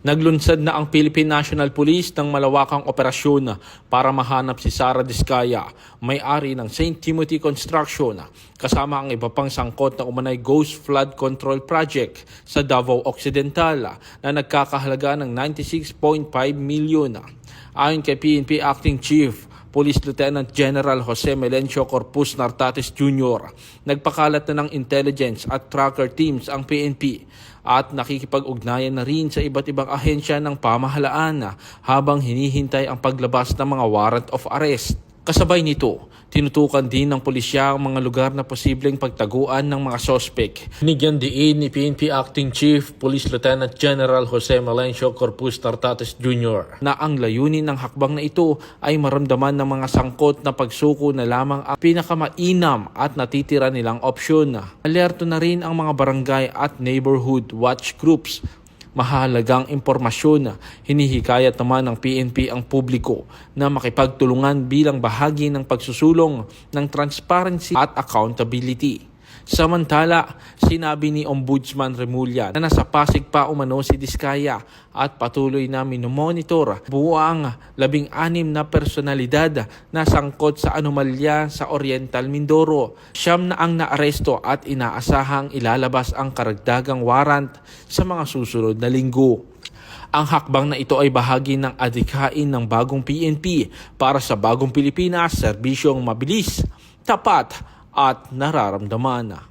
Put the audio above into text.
Naglunsad na ang Philippine National Police ng malawakang operasyon para mahanap si Sara Diskaya, may-ari ng St. Timothy Construction, kasama ang iba pang sangkot na umanay Ghost Flood Control Project sa Davao Occidental na nagkakahalaga ng 96.5 milyon. Ayon kay PNP Acting Chief Police Lieutenant General Jose Melencio Corpus Nartates Jr., nagpakalat na ng intelligence at tracker teams ang PNP at nakikipag-ugnayan na rin sa iba't ibang ahensya ng pamahalaan habang hinihintay ang paglabas ng mga warrant of arrest. Kasabay nito, tinutukan din ng pulisya ang mga lugar na posibleng pagtaguan ng mga sospek. Binigyan diin ni PNP Acting Chief Police Lieutenant General Jose Melencio Corpus Nartates Jr. na ang layunin ng hakbang na ito ay maramdaman ng mga sangkot na pagsuko na lamang ang pinakamainam at natitira nilang opsyon. Alerto na rin ang mga barangay at neighborhood watch groups. Mahalagang impormasyon. Hinihikayat naman ng PNP ang publiko na makipagtulungan bilang bahagi ng pagsusulong ng transparency at accountability. Samantala, sinabi ni Ombudsman Remulla na nasa Pasig pa umano si Diskaya at patuloy na minomonitor buwang 16 na personalidad na sangkot sa anomalya sa Oriental Mindoro. Siyam na ang naaresto at inaasahang ilalabas ang karagdagang warrant sa mga susunod na linggo. Ang hakbang na ito ay bahagi ng adhikain ng bagong PNP para sa bagong Pilipinas, serbisyong mabilis, tapat at nararamdaman.